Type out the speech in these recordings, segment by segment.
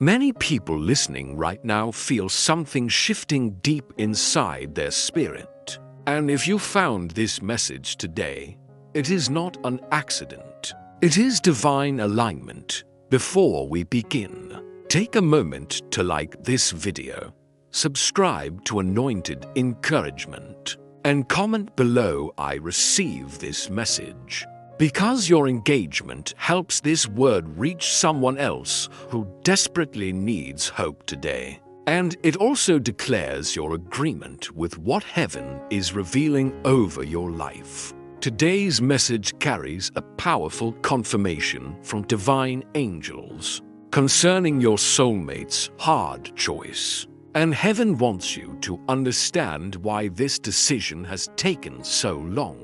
Many people listening right now feel something shifting deep inside their spirit. And if you found this message today, it is not an accident. It is divine alignment. Before we begin, take a moment to like this video, subscribe to Anointed Encouragement, and comment below "I receive this message," because your engagement helps this word reach someone else who desperately needs hope today. And it also declares your agreement with what heaven is revealing over your life. Today's message carries a powerful confirmation from divine angels concerning your soulmate's hard choice. And heaven wants you to understand why this decision has taken so long,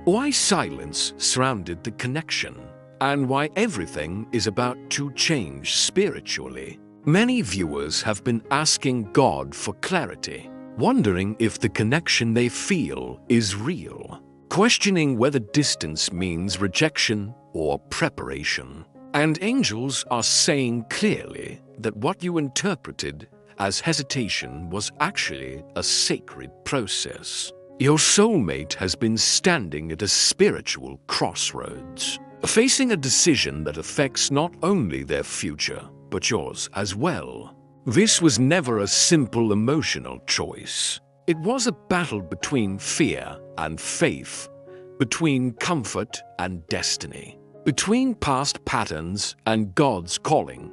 why silence surrounded the connection, and why everything is about to change spiritually. Many viewers have been asking God for clarity, wondering if the connection they feel is real, questioning whether distance means rejection or preparation. And angels are saying clearly that what you interpreted as hesitation was actually a sacred process. Your soulmate has been standing at a spiritual crossroads, facing a decision that affects not only their future, but yours as well. This was never a simple emotional choice. It was a battle between fear and faith, between comfort and destiny, between past patterns and God's calling.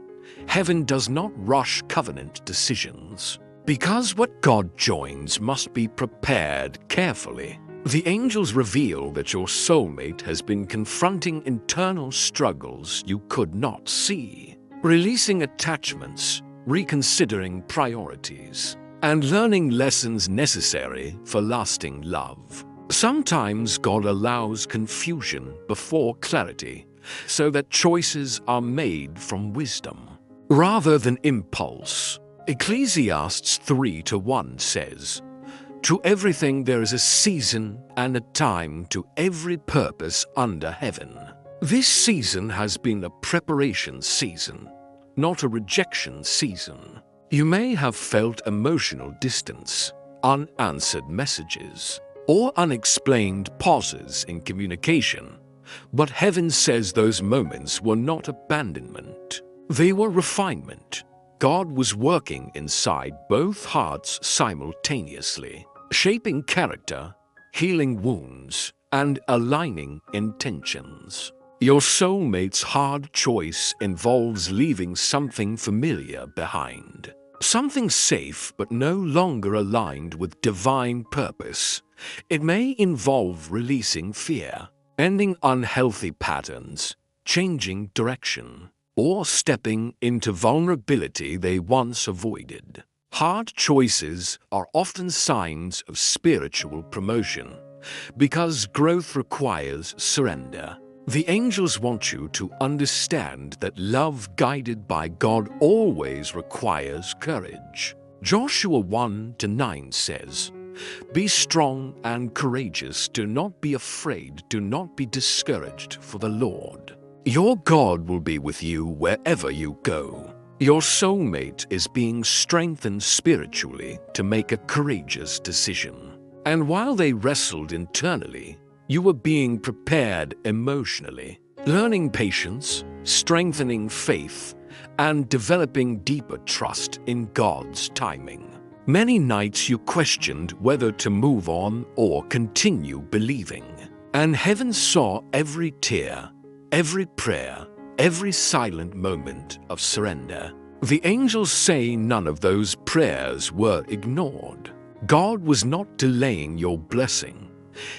Heaven does not rush covenant decisions, because what God joins must be prepared carefully. The angels reveal that your soulmate has been confronting internal struggles you could not see, releasing attachments, reconsidering priorities, and learning lessons necessary for lasting love. Sometimes God allows confusion before clarity, so that choices are made from wisdom rather than impulse. Ecclesiastes 3:1 says, "To everything there is a season and a time to every purpose under heaven." This season has been a preparation season, not a rejection season. You may have felt emotional distance, unanswered messages, or unexplained pauses in communication, but heaven says those moments were not abandonment. They were refinement. God was working inside both hearts simultaneously, shaping character, healing wounds, and aligning intentions. Your soulmate's hard choice involves leaving something familiar behind, something safe but no longer aligned with divine purpose. It may involve releasing fear, ending unhealthy patterns, changing direction, or stepping into vulnerability they once avoided. Hard choices are often signs of spiritual promotion, because growth requires surrender. The angels want you to understand that love guided by God always requires courage. Joshua 1:9 says, "Be strong and courageous, do not be afraid, do not be discouraged, for the Lord your God will be with you wherever you go." Your soulmate is being strengthened spiritually to make a courageous decision. And while they wrestled internally, you were being prepared emotionally, learning patience, strengthening faith, and developing deeper trust in God's timing. Many nights you questioned whether to move on or continue believing, and heaven saw every tear, every prayer, every silent moment of surrender. The angels say none of those prayers were ignored. God was not delaying your blessing.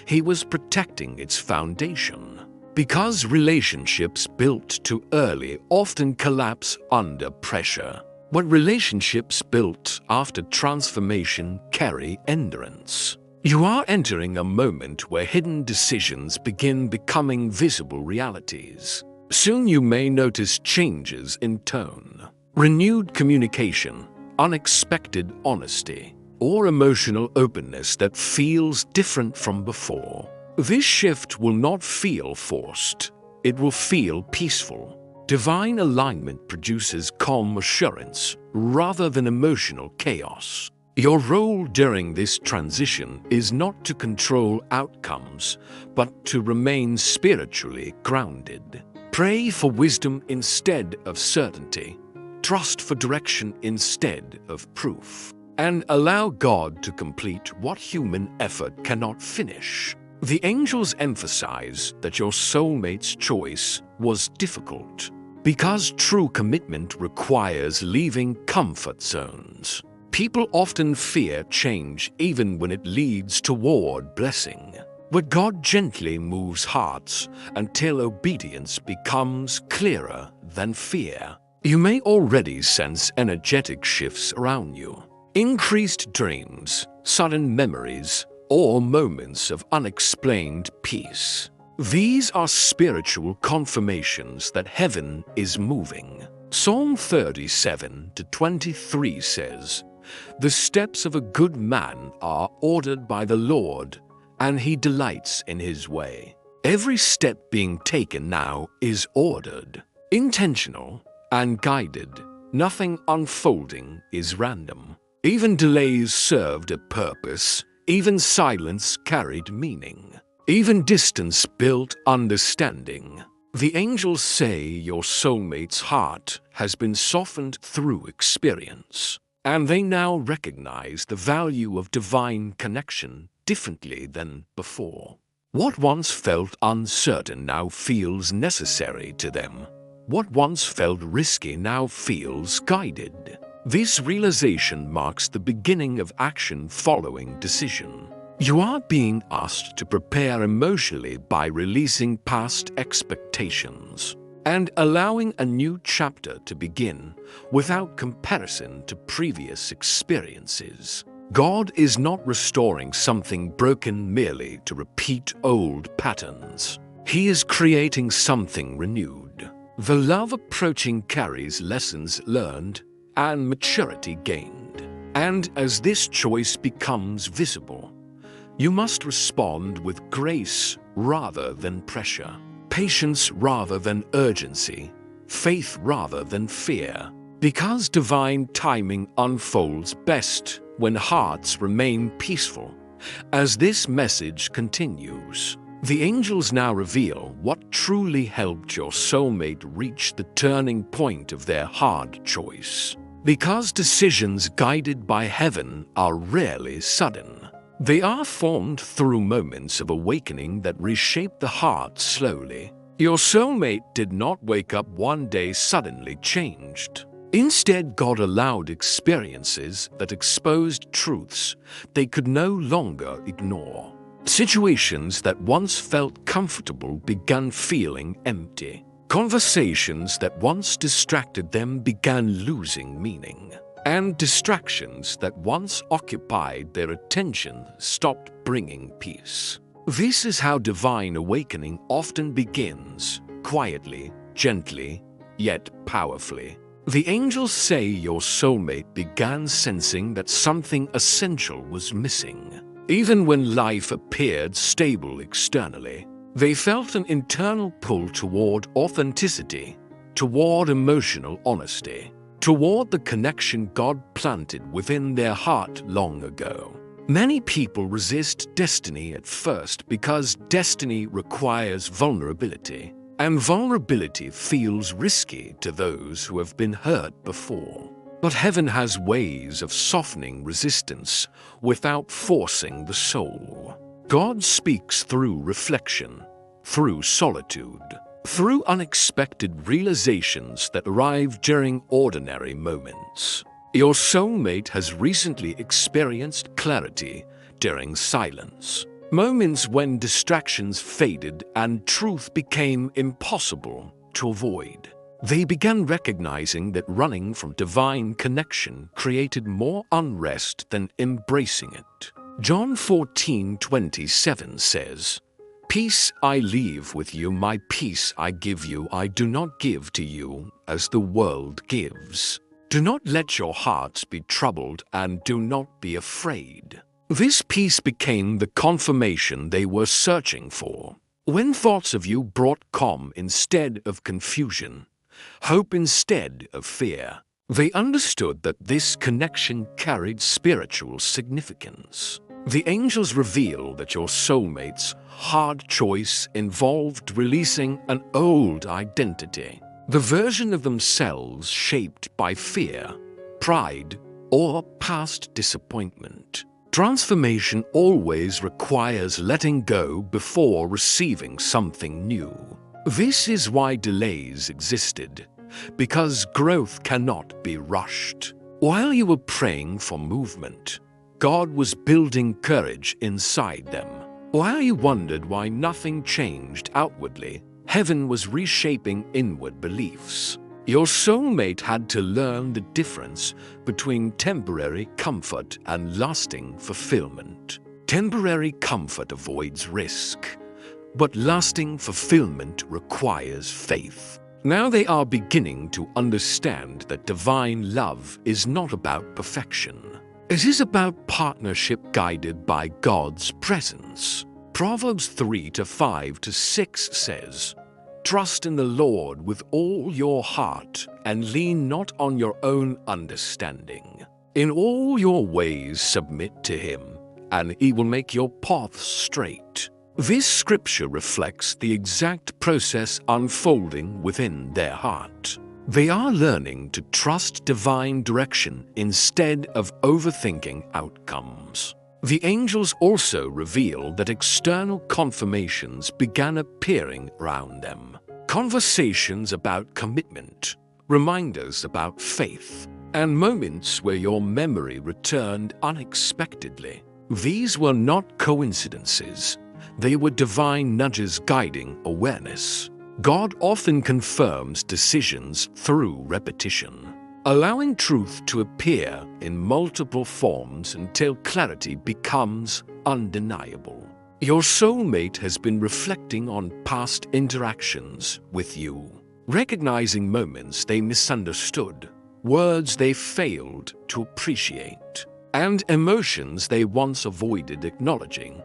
He was protecting its foundation. Because relationships built too early often collapse under pressure, but relationships built after transformation carry endurance. You are entering a moment where hidden decisions begin becoming visible realities. Soon you may notice changes in tone, renewed communication, unexpected honesty, or emotional openness that feels different from before. This shift will not feel forced. It will feel peaceful. Divine alignment produces calm assurance rather than emotional chaos. Your role during this transition is not to control outcomes, but to remain spiritually grounded. Pray for wisdom instead of certainty. Trust for direction instead of proof. And allow God to complete what human effort cannot finish. The angels emphasize that your soulmate's choice was difficult, because true commitment requires leaving comfort zones. People often fear change even when it leads toward blessing, where God gently moves hearts until obedience becomes clearer than fear. You may already sense energetic shifts around you. Increased dreams, sudden memories, or moments of unexplained peace. These are spiritual confirmations that heaven is moving. Psalm 37-23 says, "The steps of a good man are ordered by the Lord, and he delights in his way." Every step being taken now is ordered, intentional, and guided. Nothing unfolding is random. Even delays served a purpose. Even silence carried meaning. Even distance built understanding. The angels say your soulmate's heart has been softened through experience, and they now recognize the value of divine connection differently than before. What once felt uncertain now feels necessary to them. What once felt risky now feels guided. This realization marks the beginning of action following decision. You are being asked to prepare emotionally by releasing past expectations and allowing a new chapter to begin without comparison to previous experiences. God is not restoring something broken merely to repeat old patterns. He is creating something renewed. The love approaching carries lessons learned and maturity gained. And as this choice becomes visible, you must respond with grace rather than pressure, patience rather than urgency, faith rather than fear, because divine timing unfolds best when hearts remain peaceful. As this message continues, the angels now reveal what truly helped your soulmate reach the turning point of their hard choice. Because decisions guided by heaven are rarely sudden. They are formed through moments of awakening that reshape the heart slowly. Your soulmate did not wake up one day suddenly changed. Instead, God allowed experiences that exposed truths they could no longer ignore. Situations that once felt comfortable began feeling empty. Conversations that once distracted them began losing meaning. And distractions that once occupied their attention stopped bringing peace. This is how divine awakening often begins, quietly, gently, yet powerfully. The angels say your soulmate began sensing that something essential was missing. Even when life appeared stable externally, they felt an internal pull toward authenticity, toward emotional honesty, toward the connection God planted within their heart long ago. Many people resist destiny at first because destiny requires vulnerability, and vulnerability feels risky to those who have been hurt before. But heaven has ways of softening resistance without forcing the soul. God speaks through reflection, through solitude, through unexpected realizations that arrive during ordinary moments. Your soulmate has recently experienced clarity during silence, moments when distractions faded and truth became impossible to avoid. They began recognizing that running from divine connection created more unrest than embracing it. John 14:27 says, "Peace I leave with you, my peace I give you, I do not give to you as the world gives. Do not let your hearts be troubled and do not be afraid." This peace became the confirmation they were searching for. When thoughts of you brought calm instead of confusion, hope instead of fear. They understood that this connection carried spiritual significance. The angels reveal that your soulmate's hard choice involved releasing an old identity, the version of themselves shaped by fear, pride, or past disappointment. Transformation always requires letting go before receiving something new. This is why delays existed, because growth cannot be rushed. While you were praying for movement, God was building courage inside them. While you wondered why nothing changed outwardly, heaven was reshaping inward beliefs. Your soulmate had to learn the difference between temporary comfort and lasting fulfillment. Temporary comfort avoids risk, but lasting fulfillment requires faith. Now they are beginning to understand that divine love is not about perfection. It is about partnership guided by God's presence. Proverbs 3:5-6 says, "Trust in the Lord with all your heart and lean not on your own understanding. In all your ways submit to him, and he will make your paths straight." This scripture reflects the exact process unfolding within their heart. They are learning to trust divine direction instead of overthinking outcomes. The angels also reveal that external confirmations began appearing around them. Conversations about commitment, reminders about faith, and moments where your memory returned unexpectedly. These were not coincidences. They were divine nudges guiding awareness. God often confirms decisions through repetition, allowing truth to appear in multiple forms until clarity becomes undeniable. Your soulmate has been reflecting on past interactions with you, recognizing moments they misunderstood, words they failed to appreciate, and emotions they once avoided acknowledging.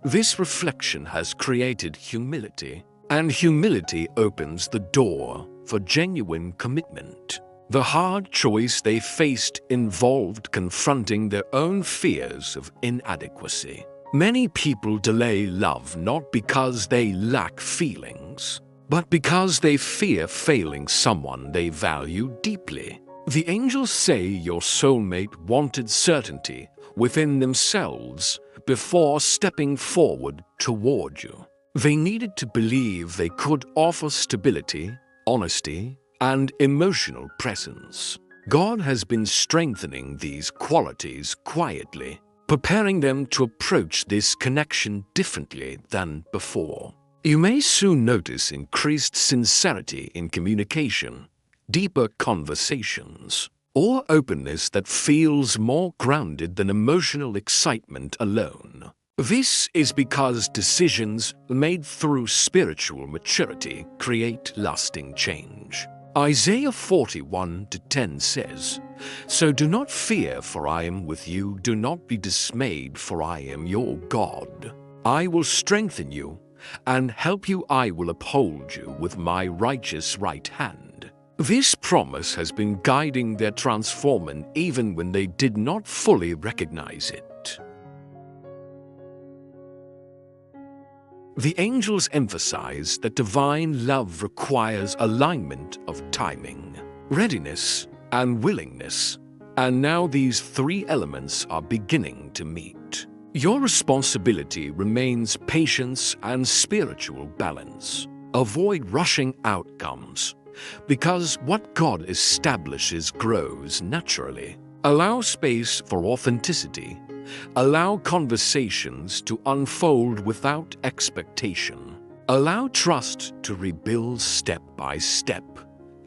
This reflection has created humility, and humility opens the door for genuine commitment. The hard choice they faced involved confronting their own fears of inadequacy. Many people delay love not because they lack feelings, but because they fear failing someone they value deeply. The angels say your soulmate wanted certainty within themselves before stepping forward toward you. They needed to believe they could offer stability, honesty, and emotional presence. God has been strengthening these qualities quietly, preparing them to approach this connection differently than before. You may soon notice increased sincerity in communication, deeper conversations, or openness that feels more grounded than emotional excitement alone. This is because decisions made through spiritual maturity create lasting change. Isaiah 41:10 says, "So do not fear, for I am with you. Do not be dismayed, for I am your God. I will strengthen you and help you. I will uphold you with my righteous right hand." This promise has been guiding their transformation even when they did not fully recognize it. The angels emphasize that divine love requires alignment of timing, readiness, and willingness, and now these three elements are beginning to meet. Your responsibility remains patience and spiritual balance. Avoid rushing outcomes, because what God establishes grows naturally. Allow space for authenticity. Allow conversations to unfold without expectation. Allow trust to rebuild step by step.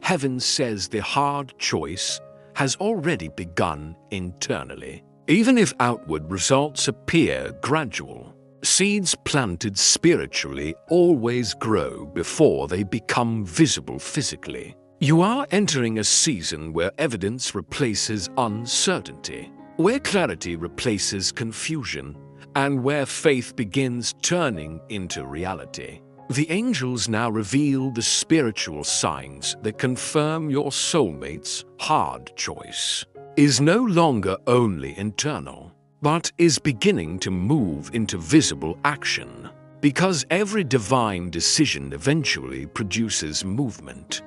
Heaven says the hard choice has already begun internally. Even if outward results appear gradual, seeds planted spiritually always grow before they become visible physically. You are entering a season where evidence replaces uncertainty, where clarity replaces confusion, and where faith begins turning into reality. The angels now reveal the spiritual signs that confirm your soulmate's hard choice is no longer only internal, but is beginning to move into visible action. Because every divine decision eventually produces movement.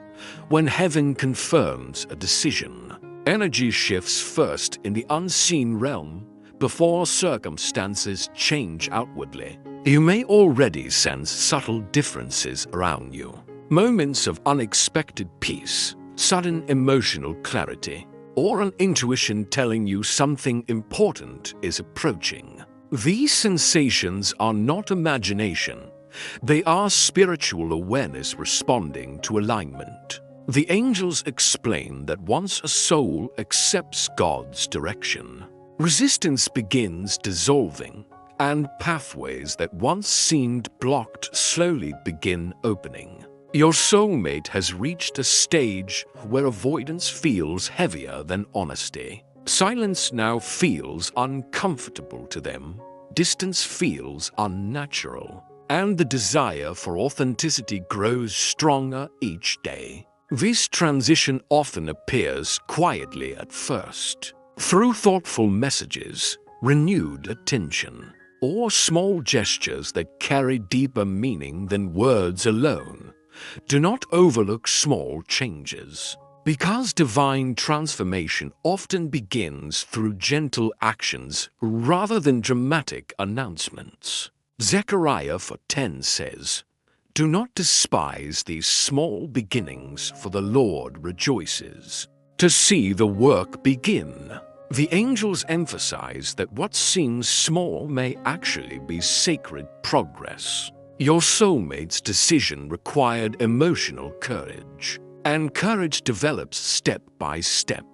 When heaven confirms a decision, energy shifts first in the unseen realm before circumstances change outwardly. You may already sense subtle differences around you. Moments of unexpected peace, sudden emotional clarity, or an intuition telling you something important is approaching. These sensations are not imagination. They are spiritual awareness responding to alignment. The angels explain that once a soul accepts God's direction, resistance begins dissolving, and pathways that once seemed blocked slowly begin opening. Your soulmate has reached a stage where avoidance feels heavier than honesty. Silence now feels uncomfortable to them, distance feels unnatural, and the desire for authenticity grows stronger each day. This transition often appears quietly at first, through thoughtful messages, renewed attention, or small gestures that carry deeper meaning than words alone. Do not overlook small changes, because divine transformation often begins through gentle actions rather than dramatic announcements. Zechariah 4:10 says, "Do not despise these small beginnings, for the Lord rejoices to see the work begin." The angels emphasize that what seems small may actually be sacred progress. Your soulmate's decision required emotional courage, and courage develops step by step.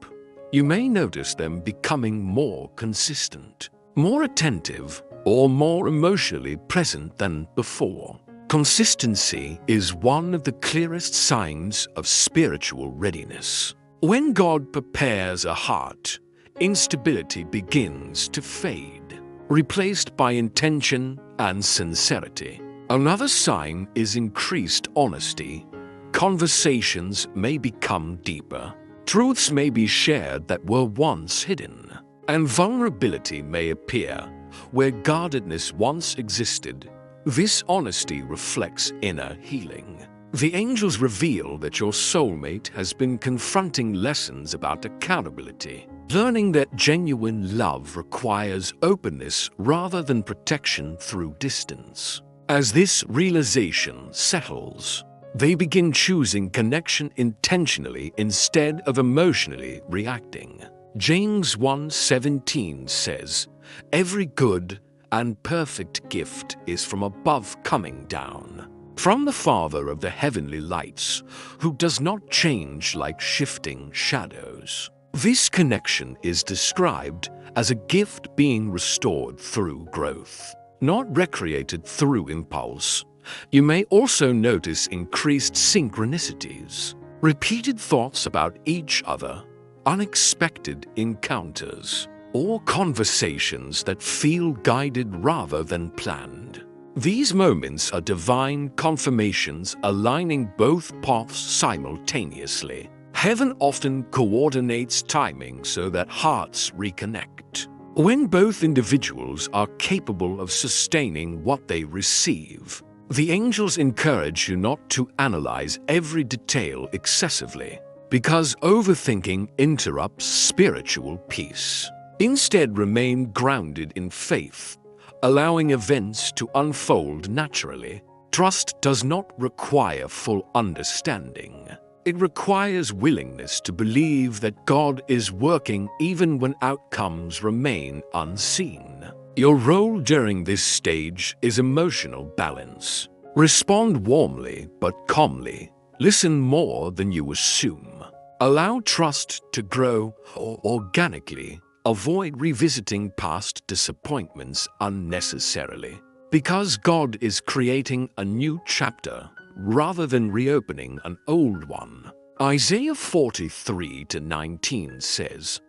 You may notice them becoming more consistent, more attentive, or more emotionally present than before. Consistency is one of the clearest signs of spiritual readiness. When God prepares a heart, instability begins to fade, replaced by intention and sincerity. Another sign is increased honesty. Conversations may become deeper. Truths may be shared that were once hidden, and vulnerability may appear where guardedness once existed. This honesty reflects inner healing. The angels reveal that your soulmate has been confronting lessons about accountability, learning that genuine love requires openness rather than protection through distance. As this realization settles, they begin choosing connection intentionally instead of emotionally reacting. James 1:17 says, "Every good and perfect gift is from above coming down, from the Father of the heavenly lights, who does not change like shifting shadows." This connection is described as a gift being restored through growth, not recreated through impulse. You may also notice increased synchronicities, repeated thoughts about each other, unexpected encounters, or conversations that feel guided rather than planned. These moments are divine confirmations aligning both paths simultaneously. Heaven often coordinates timing so that hearts reconnect. When both individuals are capable of sustaining what they receive, the angels encourage you not to analyze every detail excessively, because overthinking interrupts spiritual peace. Instead, remain grounded in faith, allowing events to unfold naturally. Trust does not require full understanding. It requires willingness to believe that God is working even when outcomes remain unseen. Your role during this stage is emotional balance. Respond warmly but calmly. Listen more than you assume. Allow trust to grow organically. Avoid revisiting past disappointments unnecessarily, because God is creating a new chapter rather than reopening an old one. Isaiah 43:19 says,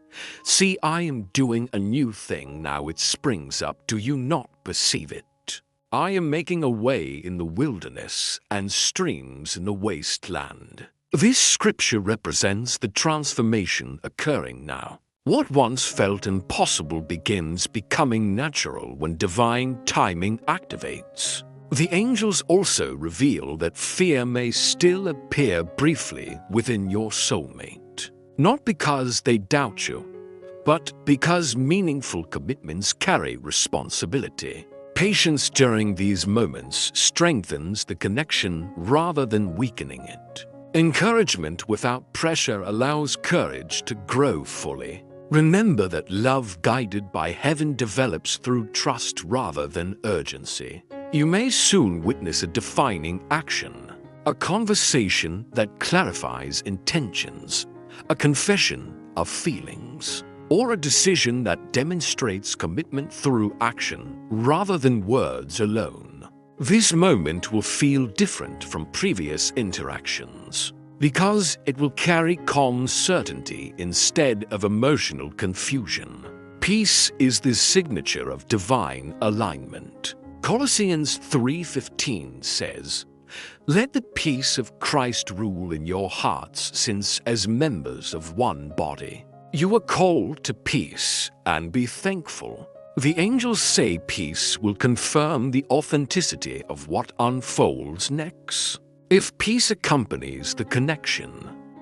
"See, I am doing a new thing, now it springs up. Do you not perceive it?" I am making a way in the wilderness and streams in the wasteland. This scripture represents the transformation occurring now. What once felt impossible begins becoming natural when divine timing activates. The angels also reveal that fear may still appear briefly within your soulmate, not because they doubt you, but because meaningful commitments carry responsibility. Patience during these moments strengthens the connection rather than weakening it. Encouragement without pressure allows courage to grow fully. Remember that love guided by heaven develops through trust rather than urgency. You may soon witness a defining action, a conversation that clarifies intentions, a confession of feelings, or a decision that demonstrates commitment through action rather than words alone. This moment will feel different from previous interactions because it will carry calm certainty instead of emotional confusion. Peace is the signature of divine alignment. Colossians 3:15 says, "Let the peace of Christ rule in your hearts, since as members of one body, you are called to peace and be thankful." The angels say peace will confirm the authenticity of what unfolds next. If peace accompanies the connection,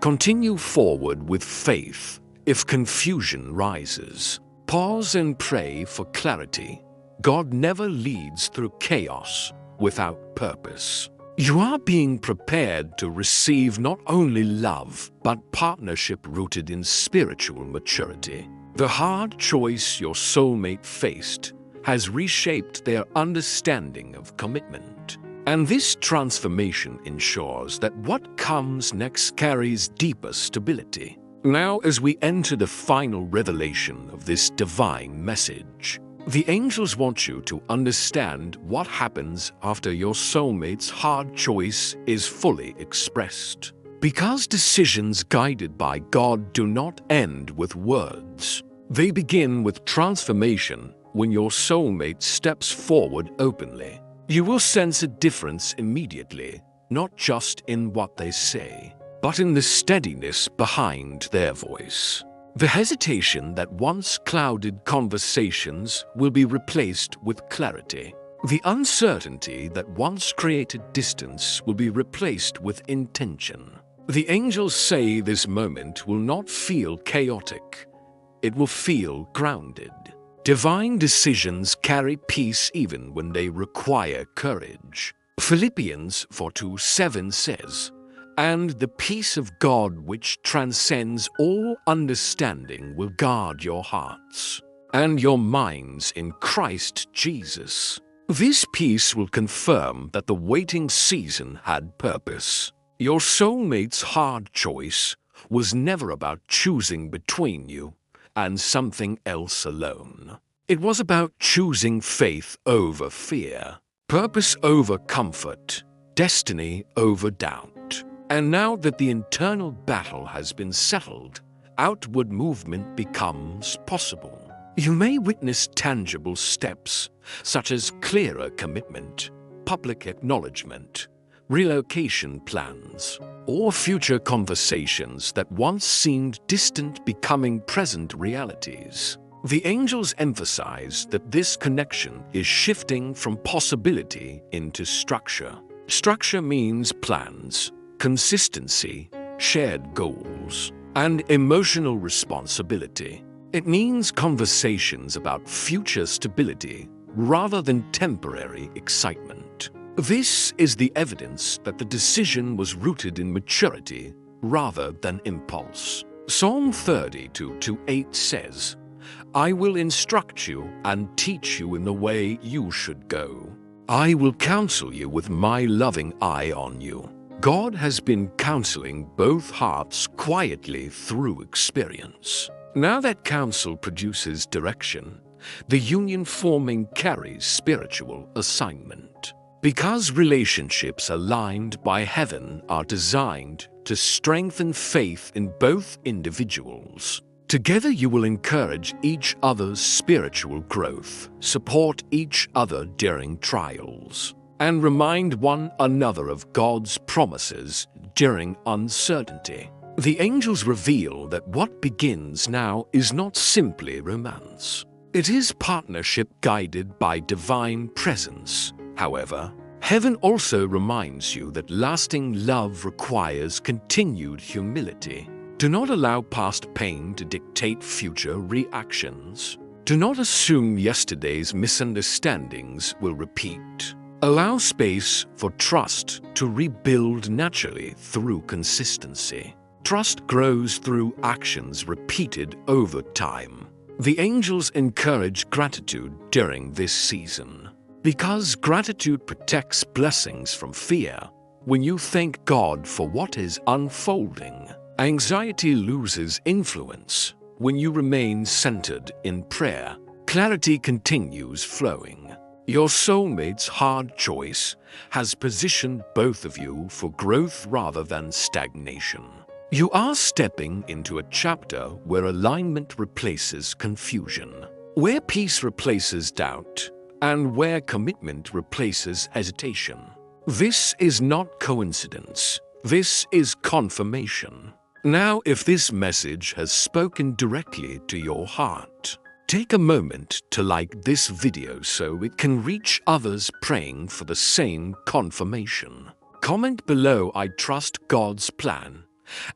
continue forward with faith. If confusion rises, pause and pray for clarity. God never leads through chaos without purpose. You are being prepared to receive not only love, but partnership rooted in spiritual maturity. The hard choice your soulmate faced has reshaped their understanding of commitment. And this transformation ensures that what comes next carries deeper stability. Now, as we enter the final revelation of this divine message, the angels want you to understand what happens after your soulmate's hard choice is fully expressed. Because decisions guided by God do not end with words. They begin with transformation when your soulmate steps forward openly. You will sense a difference immediately, not just in what they say, but in the steadiness behind their voice. The hesitation that once clouded conversations will be replaced with clarity. The uncertainty that once created distance will be replaced with intention. The angels say this moment will not feel chaotic. It will feel grounded. Divine decisions carry peace even when they require courage. Philippians 4:7 says, "And the peace of God which transcends all understanding will guard your hearts and your minds in Christ Jesus." This peace will confirm that the waiting season had purpose. Your soulmate's hard choice was never about choosing between you and something else alone. It was about choosing faith over fear, purpose over comfort, destiny over doubt. And now that the internal battle has been settled, outward movement becomes possible. You may witness tangible steps, such as clearer commitment, public acknowledgement, relocation plans, or future conversations that once seemed distant becoming present realities. The angels emphasize that this connection is shifting from possibility into structure. Structure means plans, consistency, shared goals, and emotional responsibility. It means conversations about future stability rather than temporary excitement. This is the evidence that the decision was rooted in maturity rather than impulse. Psalm 32:8 says, "I will instruct you and teach you in the way you should go. I will counsel you with my loving eye on you." God has been counseling both hearts quietly through experience. Now that counsel produces direction, the union forming carries spiritual assignment. Because relationships aligned by heaven are designed to strengthen faith in both individuals, Together you will encourage each other's spiritual growth, support each other during trials, and remind one another of God's promises during uncertainty. The angels reveal that what begins now is not simply romance. It is partnership guided by divine presence. However, heaven also reminds you that lasting love requires continued humility. Do not allow past pain to dictate future reactions. Do not assume yesterday's misunderstandings will repeat. Allow space for trust to rebuild naturally through consistency. Trust grows through actions repeated over time. The angels encourage gratitude during this season. Because gratitude protects blessings from fear, when you thank God for what is unfolding, anxiety loses influence. When you remain centered in prayer, clarity continues flowing. Your soulmate's hard choice has positioned both of you for growth rather than stagnation. You are stepping into a chapter where alignment replaces confusion, where peace replaces doubt, and where commitment replaces hesitation. This is not coincidence. This is confirmation. Now, if this message has spoken directly to your heart, take a moment to like this video so it can reach others praying for the same confirmation. Comment below "I trust God's plan"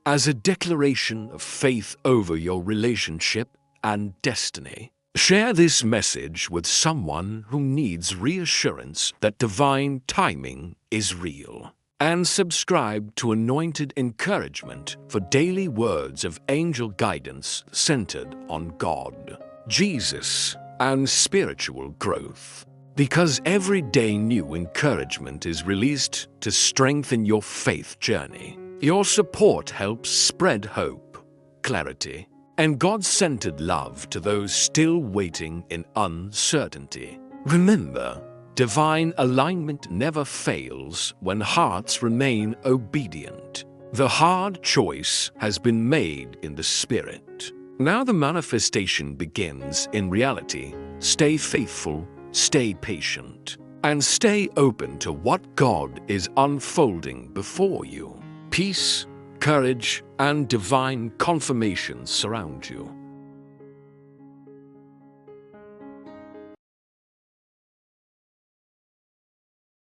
as a declaration of faith over your relationship and destiny. Share this message with someone who needs reassurance that divine timing is real. And subscribe to Anointed Encouragement for daily words of angel guidance centered on God, Jesus, and spiritual growth. Because every day new encouragement is released to strengthen your faith journey. Your support helps spread hope, clarity, and God-centered love to those still waiting in uncertainty. Remember, divine alignment never fails when hearts remain obedient. The hard choice has been made in the Spirit. Now the manifestation begins in reality. Stay faithful, stay patient, and stay open to what God is unfolding before you. Peace, courage, and divine confirmations surround you.